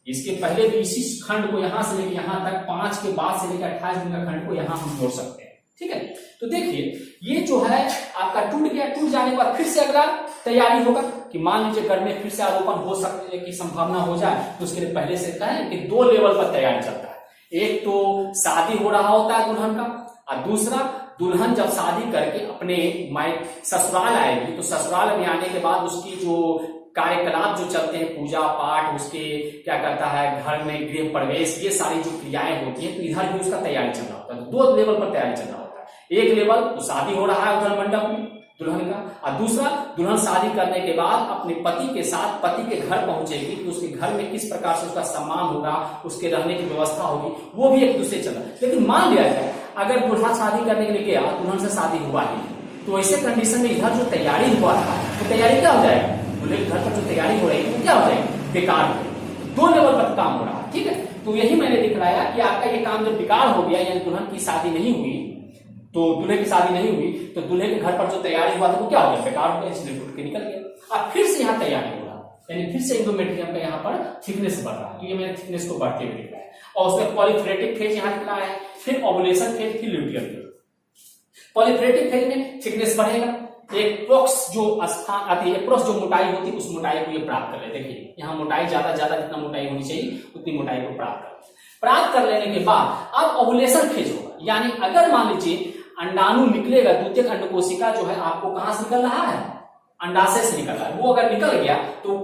इसके पहले भी इसी खंड को यहां से लेकर यहां तक 5 के बाद से लेकर 28 दिन का खंड को यहां हम जोड़ सकते हैं, ठीक है। तो देखिए ये जो है आपका टूट गया, टूट जाने के बाद फिर से अगला तैयारी होगा कि मान लीजिए घर में फिर से आरोपण हो सकते की संभावना हो जाए, तो उसके लिए पहले से कहें कि 2 लेवल पर तैयारी चलता है। एक तो शादी हो रहा होता है दुल्हन का, और दूसरा दुल्हन जब शादी करके अपने ससुराल आएगी तो ससुराल में आने के बाद उसकी जो कार्यकलाप जो चलते हैं, पूजा पाठ, उसके क्या कहता है घर में गृह प्रवेश, ये सारी जो क्रियाएं होती हैं, तो इधर भी उसका तैयारी चल रहा होता है। 2 लेवल पर तैयारी चल रहा होता है। एक लेवल तो शादी हो रहा है उधर मंडप में दुल्हन का, और दूसरा दुल्हन शादी करने के बाद अपने पति के साथ पति के घर पहुंचेगी, तो उसके घर में किस प्रकार से उसका सम्मान होगा, उसके रहने की व्यवस्था होगी, वो भी एक दूसरे चल रहा है। लेकिन मान लिया जाए अगर दुल्हा शादी करने के लिए गया, दुल्हन से शादी हुआ ही, तो ऐसे कंडीशन में इधर जो तैयारी हुआ था तो तैयारी क्या हो जाएगी? दूल्हे के घर पर जो तैयारी हो रही है वो क्या हो जाएगी? बेकार हो जाएगी। 2 लेवल पर काम हो रहा है, ठीक है। तो यही मैंने दिखलाया कि आपका ये काम जब बेकार हो गया, यानी दुल्हन की शादी नहीं हुई, तो दूल्हे की शादी नहीं हुई, तो दूल्हे के घर पर जो तैयारी हुआ था वो क्या हो गया? बेकार हो गया, इसलिए टूट के निकल गया। अब फिर से यहाँ तैयारी हो रहा है, यानी फिर से एंडोमेट्रियम का यहाँ पर थिकनेस बढ़ रहा है। तो ये मैंने थिकनेस को बढ़ते हुए दिखलाया, और उसमें पॉलीफ्रेटिक फेज यहाँ दिखलाया है, फिर ओवुलेशन फेज, फिर ल्यूटियल फेज। पॉलीफ्रेटिक फेज में थिकनेस बढ़ेगा, एक प्रोक्स जो स्थान आती है, प्रोक्स जो मोटाई होती है, उस मोटाई को ये प्राप्त कर ले। देखिए यहाँ मोटाई ज्यादा जितना मोटाई होनी चाहिए उतनी मोटाई को प्राप्त कर लेने के बाद अब ओवुलेशन फेज होगा, यानी अगर मान लीजिए अंडाणु निकलेगा, द्वितीयक अंडकोशिका जो है आपको कहां से निकल रहा है? अंडाशय से निकल रहा है। वो अगर निकल गया तो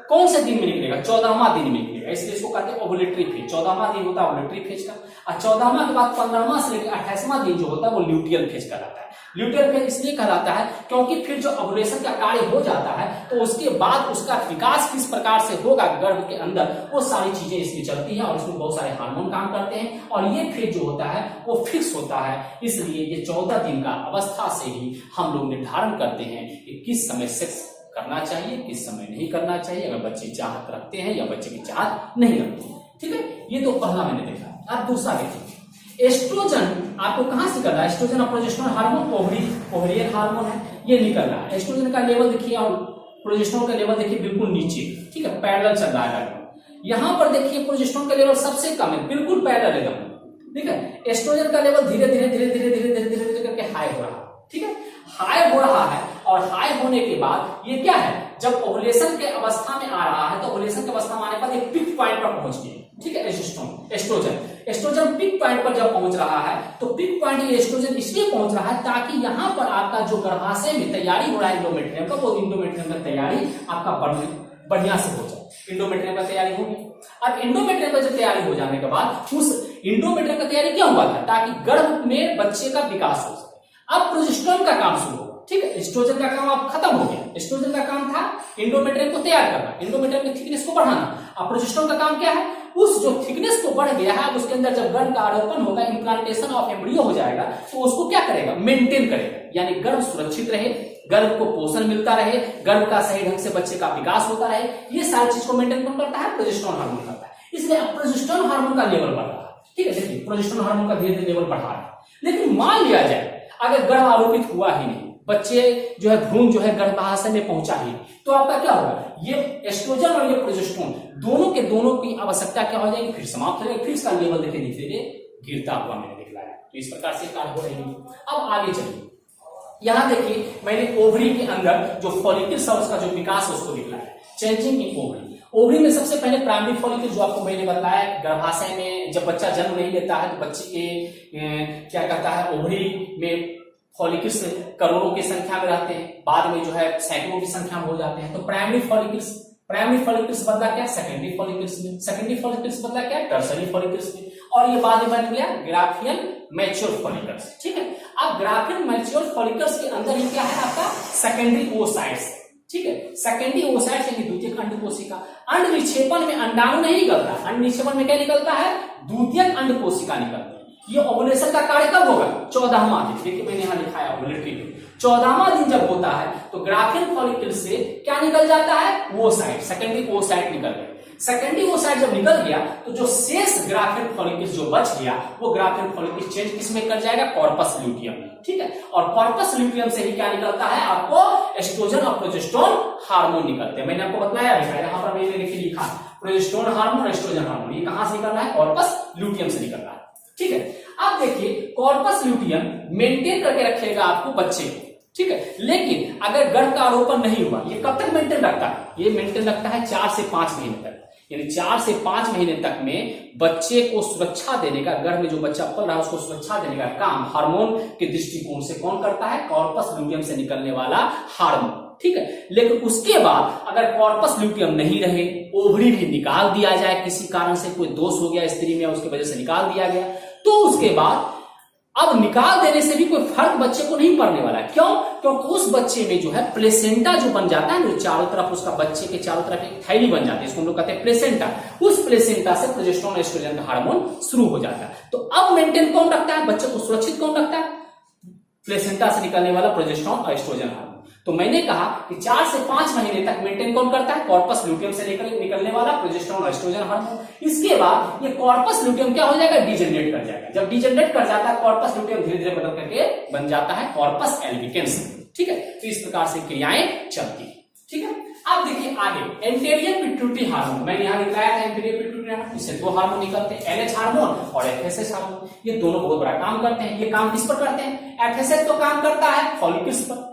कौन से दिन में निकलेगा? 14वां दिन में निकलेगा, इसलिए इसको कहते हैं ओवुलेटरी फेज। 14वां दिन होता है ओवुलेटरी फेज का, और 14वां के बाद 15वां से लेकर 28वां दिन जो होता है वो ल्यूटियल फेज कहलाता है। ल्यूटियल फेज इसलिए कहलाता है क्योंकि फिर जो ओवुलेशन का कार्य हो जाता है तो उसके बाद उसका विकास किस प्रकार से होगा गर्भ के अंदर, वो सारी चीजें इसमें चलती हैं, और इसमें बहुत सारे हार्मोन काम करते हैं, और ये फेज जो होता है वो फिक्स होता है। इसलिए ये 14 दिन का अवस्था से ही हम लोग निर्धारण करते हैं कि किस समय सेक्स करना चाहिए, किस समय नहीं करना चाहिए, अगर बच्चे चाहत रखते हैं या बच्चे की चाहत नहीं रखते हैं, ठीक है। ये तो पहला मैंने देखा। अब दूसरा देखिए, एस्ट्रोजन आपको कहां से निकल रहा है? एस्ट्रोजन और प्रोजेस्टेरोन हार्मोन ओवरियन हार्मोन है, ये निकल रहा है। एस्ट्रोजन का लेवल देखिए और प्रोजेस्टेरोन का लेवल देखिए बिल्कुल नीचे, ठीक है, पैरेलल चल रहा है। यहां पर देखिए प्रोजेस्टेरोन का लेवल सबसे कम है, बिल्कुल पैरेलल एकदम, ठीक है। एस्ट्रोजन का लेवल धीरे धीरे धीरे धीरे धीरे धीरे धीरे धीरे करके हाई हो रहा है, ठीक है, हाई हो रहा है। और हाई होने के बाद ये क्या है, जब ओवुलेशन के अवस्था में आ रहा है तो ओवुलेशन की अवस्था में आने पर एक पिक पॉइंट पर पहुंच गया, ठीक है। एस्ट्रोजन पिक पॉइंट पर जब पहुंच रहा है तो पिक पॉइंट ये एस्ट्रोजन इसलिए पहुंच रहा है ताकि यहां पर आपका जो गर्भाशय में तैयारी हो रहा है एंडोमेट्रियम का, वो एंडोमेट्रियम का तैयारी आपका बढ़िया से हो जाए। एंडोमेट्रियम का तैयारी होगी। अब एंडोमेट्रियम का जब तैयारी हो जाने के बाद उस एंडोमेट्रियम का तैयारी क्या हुआ था? ताकि गर्भ में बच्चे का विकास हो सके। अब प्रोजेस्टेरोन का काम शुरू होगा, ठीक है। एस्ट्रोजन का काम अब खत्म हो गया। एस्ट्रोजन का काम था एंडोमेट्रियम को तैयार करना, एंडोमेट्रियम की थिकनेस को बढ़ाना। अब प्रोजेस्टेरोन का काम क्या है? उस जो थिकनेस को बढ़ गया है उसके अंदर जब गर्भ का आरोपण होगा, इम्प्लांटेशन ऑफ एम्ब्रियो हो जाएगा, तो उसको क्या करेगा? मेंटेन करेगा, यानी गर्भ सुरक्षित रहे, गर्भ को पोषण मिलता रहे, गर्भ का सही ढंग से बच्चे का विकास होता रहे। ये सारी चीज को मेंटेन कौन करता है? प्रोजेस्टेरोन हार्मोन करता है। इसलिए अब प्रोजेस्टेरोन हार्मोन का लेवल बढ़ रहा है, ठीक है। देखिए प्रोजेस्टेरोन हार्मोन का धीरे धीरे लेवल बढ़ा रहा है। लेकिन मान लिया जाए अगर गर्भ आरोपित हुआ ही नहीं, बच्चे जो है भ्रूण जो है गर्भाशय में पहुंचा ही, तो आपका क्या होगा? ये एस्ट्रोजन और ये प्रोजेस्टेरोन दोनों की आवश्यकता क्या हो जाएगी? फिर समाप्त हो जाएगी। फिर इसका लेवल देखिए धीरे धीरे गिरता हुआ मैंने दिखलाया। तो इस प्रकार से कार्य हो रही है। अब आगे चलिए, यहां देखिए मैंने ओवरी के अंदर जो फॉलिकल्स है उसका जो विकास है उसको दिखलाया, चेंजिंग इन ओवरी। ओवरी में सबसे पहले प्राइमरी फॉलिकल जो आपको मैंने बताया, गर्भाशय में जब बच्चा जन्म नहीं लेता है तो बच्चे के क्या कहता है, ओवरी में फॉलिकल्स करोड़ों की संख्या में रहते हैं, बाद में जो है सैकड़ों की संख्या में हो जाते हैं। तो प्राइमरी फॉलिकल्स बदला क्या? सेकेंडरी फॉलिकल्स में। सेकेंडरी फॉलिकल्स बदला क्या? टर्सरी फॉलिकल्स में। और ये बाद में बन गया ग्राफियन मैच्योर फॉलिकल्स, ठीक है। अब ग्राफियन मैच्योर फॉलिकल्स के अंदर ही क्या है आपका? सेकेंडरी ओसाइट्स, ठीक है। सेकेंडरी ओसाइट्स यानी द्वितीयक अंडकोशिका। अंड निक्षेपण में अंडाणु नहीं निकलता, अंड निक्षेपण में क्या निकलता है? द्वितीयक अंडकोशिका निकलती है। ये ओवुलेशन का कार्य कब होगा? 14वां दिन। देखिए मैंने यहां लिखा है ओवुलेटरी फेज। 14वां दिन जब होता है तो ग्राफिन फॉलिकल से क्या निकल जाता है, ओसाइट, सेकेंडरी ओसाइट निकल गया। सेकेंडरी ओसाइट जब निकल गया तो जो शेष ग्राफिन फॉलिकल जो बच गया वो ग्राफिन फॉलिकल चेंज किसमें कर जाएगा, कॉर्पस ल्यूटियम में, ठीक है। और कॉर्पस ल्यूटियम से ही क्या निकलता है, आपको एस्ट्रोजन और प्रोजेस्टेरोन हार्मोन निकलते हैं। मैंने आपको बताया है, यहाँ पर मैंने लिखा प्रोजेस्टेरोन हार्मोन, एस्ट्रोजन हार्मोन, ये कहां से निकल रहा है, कॉर्पस ल्यूटियम से निकल रहा है, ठीक है। अब देखिए कॉर्पस ल्यूटियम मेंटेन करके रखेगा आपको बच्चे को, ठीक है। लेकिन अगर गर्भ का आरोपण नहीं हुआ, ये कब तक मेंटेन रखता है, ये मेंटेन रखता है 4 से 5 महीने तक, यानी 4 से 5 महीने तक में बच्चे को सुरक्षा देने का, गर्भ में जो बच्चा पल रहा है उसको सुरक्षा देने का काम हार्मोन के दृष्टिकोण से कौन करता है, कॉर्पस ल्यूटियम से निकलने वाला हार्मोन, ठीक है। लेकिन उसके बाद अगर कॉर्पस ल्यूटियम नहीं रहे, ओवरी भी निकाल दिया जाए, किसी कारण से कोई दोष हो गया स्त्री में उसकी वजह से निकाल दिया गया, तो उसके बाद अब निकाल देने से भी कोई फर्क बच्चे को नहीं पड़ने वाला। क्यों, क्योंकि उस बच्चे में जो है प्लेसेंटा जो बन जाता है, जो चारों तरफ उसका बच्चे के चारों तरफ एक थैली बन जाती है, इसको हम लोग कहते हैं प्लेसेंटा। उस प्लेसेंटा से प्रोजेस्टेरोन एस्ट्रोजन का हार्मोन शुरू हो जाता है। तो अब मेंटेन कौन रखता है, बच्चे को सुरक्षित कौन रखता है, प्लेसेंटा से निकलने वाला प्रोजेस्टेरोन और एस्ट्रोजन हार्मोन। तो मैंने कहा कि 4 से 5 महीने तक मेंटेन कौन करता है, कॉर्पस ल्यूटियम से निकलने वाला प्रोजेस्टेरोन और एस्ट्रोजन हार्मोन। इसके बाद ये कॉर्पस ल्यूटियम क्या हो जाएगा, डिजेनरेट कर जाएगा। जब डिजेनरेट कर जाता है कॉर्पस ल्यूटियम धीरे धीरे बदल करके बन जाता है कॉर्पस एल्बिकेंस, ठीक है। तो इस प्रकार से क्रियाएं चलती है, ठीक है। अब देखिए आगे एंटेरियर पिट्यूटरी हार्मोन, मैंने यहां लिखाया था एंटेरियर पिट्यूटरी हार्मोन, इससे 2 हार्मोन निकलते हैं, एलएच हार्मोन और एफएसएच हार्मोन। ये दोनों बहुत बड़ा काम करते हैं। ये काम किस पर करते हैं, एफएसएच तो काम करता है फॉलिकल्स पर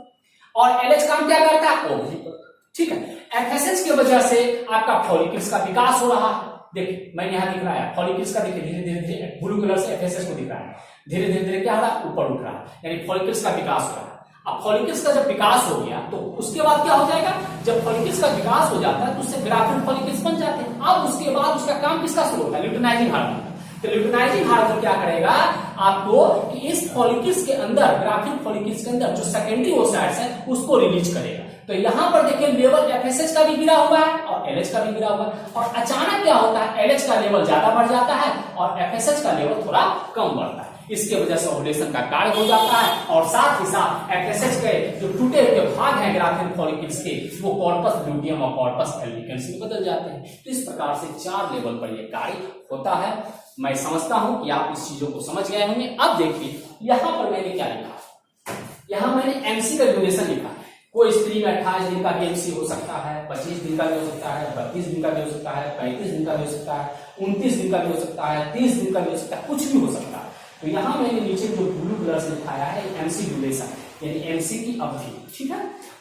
और एलएच काम क्या करता है, ओवरी पर, ठीक है। एफएसएच की वजह से आपका फॉलिकल्स का विकास हो रहा है। देखिए मैंने यहां दिख रहा है फॉलिकल्स का, देखिए धीरे धीरे धीरे ब्लू कलर से एफएसएच को दिख रहा है, धीरे धीरे धीरे क्या हो रहा है, ऊपर उठ रहा है, यानी फॉलिकल्स का विकास हो रहा है। अब फॉलिकल्स का जब विकास हो गया तो उसके बाद क्या हो जाएगा, जब फॉलिकल्स का विकास हो जाता है तो उससे ग्राफिन फॉलिकल्स बन जाते हैं। अब उसके बाद उसका काम किसका शुरू होता है, ल्यूटिनाइजिंग हार्मोन। तो ल्यूटिनाइजिंग हार्मोन क्या करेगा आपको कि इस फॉलिकल्स के अंदर, ग्राफिन फॉलिकल्स के अंदर जो सेकेंडरी ओसाइट्स है उसको रिलीज करेगा। तो यहां पर देखिए लेवल एफएसएच का भी गिरा हुआ है और एलएच का भी गिरा हुआ है, और अचानक क्या होता है, एलएच का लेवल ज्यादा बढ़ जाता है और एफएसएच का लेवल थोड़ा कम बढ़ता है। इसके वजह से ओवुलेशन का कार्य हो जाता है और साथ ही साथ एफएसएच के जो टूटे हुए भाग हैं ग्राफिन फॉलिकल्स के, वो कॉर्पस ल्यूटियम और कॉर्पस एल्बिकेंस में बदल जाते हैं। तो इस प्रकार से 4 लेवल पर यह कार्य होता है। मैं समझता हूं कि आप इस चीजों को समझ गए होंगे। अब देखिए यहां पर मैंने क्या लिखा, यहां मैंने एमसी का ड्यूरेशन लिखा। कोई स्त्री में 28 दिन का भी एमसी हो सकता है, 25 दिन का भी हो सकता है, 32 दिन का भी हो सकता है, 35 दिन का भी हो सकता है, 29 दिन का भी हो सकता है, 30 दिन का भी हो सकता है, कुछ भी हो सकता है। तो यहां मैंने नीचे जो ब्लू कलर से लिखाया है एमसी ड्यूरेशन, यानी एमसी की अवधि, ठीक है।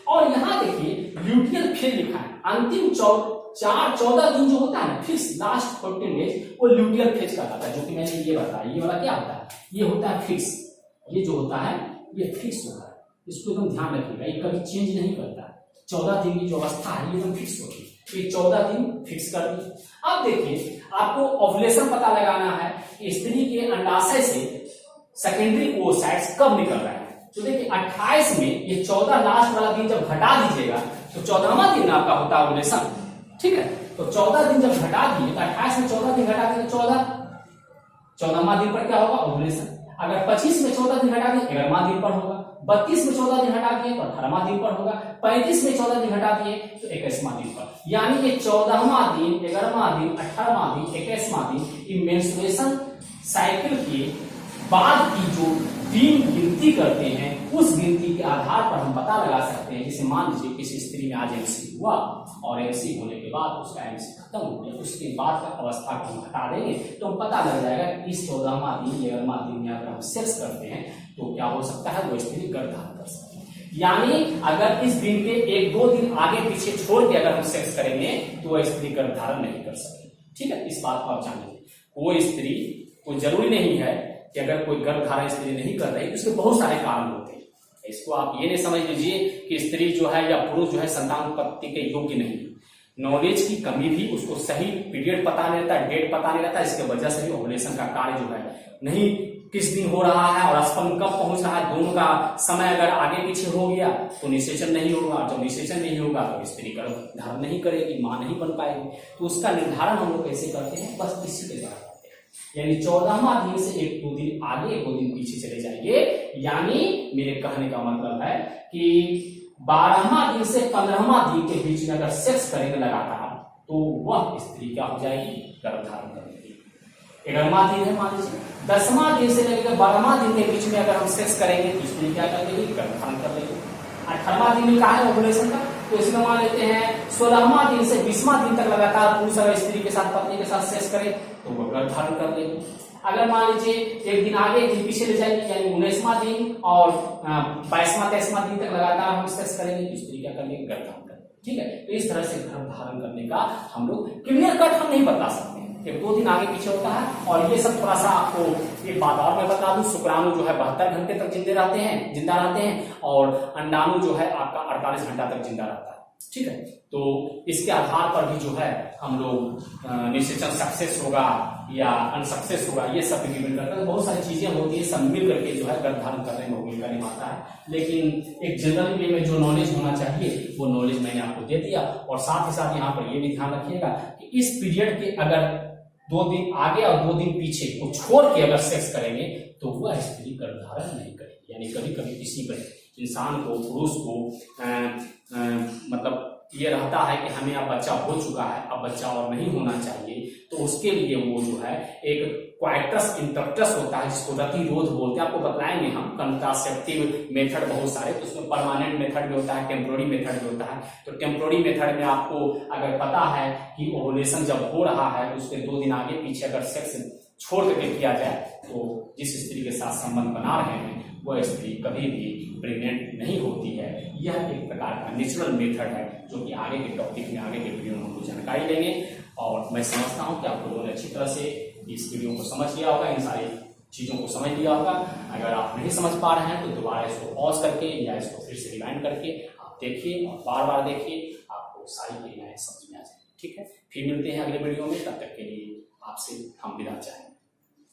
और यहां देखिए ल्यूटियल फेज लिखा है, अंतिम 14 दिन जो होता है ना, फिक्स लास्ट 14 डेज, वो ल्यूटियल फेज कहलाता है। जो कि मैंने ये बताया, ये वाला क्या होता है, ये होता है फिक्स, ये जो होता है ये फिक्स होता है, इसको एकदम ध्यान रखिएगा, ये कभी चेंज नहीं करता। 14 दिन की जो अवस्था है ये एकदम फिक्स होती है, ये 14 दिन फिक्स कर दी। अब देखिए आपको ओवुलेशन पता लगाना है कि स्त्री के अंडाशय से सेकेंडरी ओसाइट्स कब निकल रहे हैं। तो देखिए 28 में ये 14 लास्ट वाला दिन जब घटा दीजिएगा तो 14वां दिन आपका होता है ओवुलेशन, ठीक है। तो 14 दिन जब घटा दिए तो 28 में 14 दिन घटा दिए तो 14वां दिन पर क्या होगा, ओवुलेशन। अगर 25 में 14 दिन हटा दिए 11वां दिन पर होगा, 32 में 14 दिन हटा दिए तो 18वां दिन पर होगा, 35 में 14 दिन हटा दिए तो 21वां दिन पर। यानी ये 14वां दिन, 11वां दिन, 18वां दिन, 21वां दिन, ये मेंस्ट्रुएशन साइकिल के बाद की जो दिन गिनती करते हैं, उस गिनती के आधार पर हम पता लगा सकते हैं। जैसे मान लीजिए किसी स्त्री में आज एमसी हुआ और एमसी होने के बाद उसका एमसी खत्म हो गया, उसके बाद का अवस्था को हम हटा देंगे तो हम पता लग जाएगा कि इस 14वां दिन, 11वां दिन में अगर हम सेक्स करते हैं तो क्या हो सकता है, वो स्त्री गर्भधारण कर सकती है। यानी अगर इस दिन के 1-2 दिन आगे पीछे छोड़ के अगर हम सेक्स करेंगे तो वह स्त्री गर्भधारण नहीं कर सकती, ठीक है। इस बात को आप जान लीजिए। कोई स्त्री, कोई जरूरी नहीं है कि अगर कोई गर्भधारण स्त्री नहीं कर रही तो उसके बहुत सारे कारण होते हैं। इसको आप ये नहीं समझ लीजिए कि स्त्री जो है या पुरुष जो है संतान उत्पत्ति के योग्य नहीं। नॉलेज की कमी भी, उसको सही पीरियड पता नहीं रहता, डेट पता नहीं रहता, इसके वजह से भी ओवुलेशन का कार्य जो है नहीं किस दिन हो रहा है और स्पर्म कब पहुंच रहा है, दोनों का समय अगर आगे पीछे हो गया तो निषेचन नहीं होगा। जब निषेचन नहीं होगा तो स्त्री गर्भधारण नहीं करेगी, मां नहीं बन पाएगी। तो उसका निर्धारण हम लोग कैसे करते हैं, बस इसी के द्वारा करते हैं। यानी 14वां दिन से 1-2 दिन आगे 1-2 दिन पीछे चले जाइए। यानी मेरे कहने का मतलब है कि 12वां दिन से 15वां दिन के बीच में अगर सेक्स करेंगे लगातार तो वह स्त्री क्या हो जाएगी, गर्भ धारण कर लेगी। 11वां दिन है मान लीजिए, 10वां दिन से लेकर 12वां दिन के बीच में अगर हम सेक्स करेंगे तो स्त्री क्या कर लेगी, गर्भ धारण कर लेगी। 18वां दिन में कहा है ओवुलेशन का, तो इसमें मान लेते हैं 16वां दिन से 20वां दिन तक लगातार पुरुष अगर स्त्री के साथ पत्नी के साथ सेक्स करे तो वो गर्भ धारण कर लेगी। अगर मान लीजिए एक दिन आगे एक दिन पीछे ले जाएगी, यानी 19वां दिन और 22वां 23वां दिन तक लगातार हम सेक्स करेंगे तो स्त्री क्या कर लेगी, गर्भ धारण कर लेगी। ठीक है, तो इस तरह से गर्भ धारण करने का हम लोग क्लियर कट हम नहीं बता सकते, 1-2 दिन आगे पीछे होता है। और ये सब थोड़ा सा आपको एक बात और मैं बता दूं, शुक्राणु जो है 72 घंटे तक जिंदा रहते हैं और अंडाणु जो है आपका 48 घंटा तक जिंदा रहता है। ठीक है, तो इसके आधार पर भी जो है हम लोग निषेचन सक्सेस होगा या अनसक्सेस होगा, ये सब डिपेंड करता है। बहुत सारी चीजें होती है, सब मिल करके जो है गर्भ धारण करने में भूमिका निभाता है। लेकिन एक जनरल वे में जो नॉलेज होना चाहिए वो नॉलेज मैंने आपको दे दिया। और साथ ही साथ यहाँ पर ये भी ध्यान रखिएगा कि इस पीरियड के अगर 2 दिन आगे और 2 दिन पीछे को छोड़ के अगर सेक्स करेंगे तो वह स्त्री गर्भ धारण नहीं करेगी। यानी कभी कभी किसी इंसान को, पुरुष को मतलब ये रहता है कि हमें अब बच्चा हो चुका है, अब बच्चा और नहीं होना चाहिए, तो उसके लिए वो जो है एक क्वाइटस इंटरप्टस होता है जिसको रतिरोध बोलते हैं। आपको बताएंगे हम कंट्रासेप्टिव मेथड बहुत सारे, तो उसमें परमानेंट मेथड भी होता है, टेम्पोररी मेथड भी होता है। तो टेम्पोररी मेथड में आपको अगर पता है कि ओवुलेशन जब हो रहा है तो उसके 2 दिन आगे पीछे अगर सेक्स छोड़ करके किया जाए तो जिस स्त्री के साथ संबंध बना रहे हैं वह स्त्री कभी भी प्रेग्नेंट नहीं होती है। यह एक प्रकार का नेचुरल मेथड है जो कि आगे के टॉपिक में, आगे के वीडियो में हमको जानकारी देंगे। और मैं समझता हूँ कि आप लोगों ने अच्छी तरह से इस वीडियो को समझ लिया होगा, इन सारी चीजों को समझ लिया होगा। अगर आप नहीं समझ पा रहे हैं तो दोबारा इसको पॉज करके या इसको फिर से रिवाइंड करके आप देखिए और बार बार देखिए, आपको सारी क्रियाएं समझ में आ जाएंगी। ठीक है, फिर मिलते हैं अगले वीडियो में, तब तक के लिए आपसे हम विदा चाहेंगे।